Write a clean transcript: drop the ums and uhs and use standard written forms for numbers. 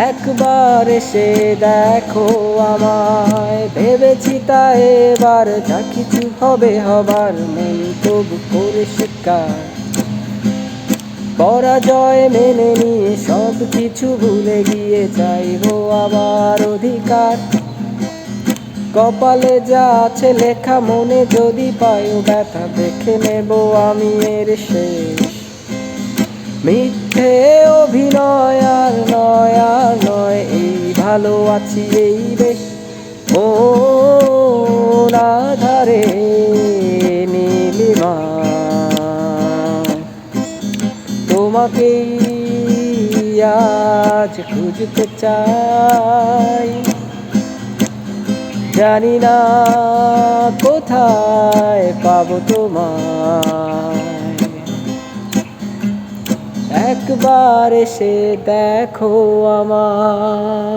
একবার এসে দেখো আমায়, ভেবেছি তাই এবার যা কিছু হবে হবার, মন তবু করে শিকার। পরাজয় মেনে নিয়ে সব কিছু ভুলে গিয়ে চাইবো আবার অধিকার। কপালে যা আছে লেখা, মনে যদি পায়ও ব্যথা, দেখে নেব আমি এর শেষ। মিথ্যে অভিনয় আর নয়, আর নয়, এই ভালো আছি এই বেশ। ও আধারে নীলিমা, তোমাকেই আজ খুঁজতে চাই। জানি না কোথায় পাবো তোমায়, একবার এসে দেখো আমায়।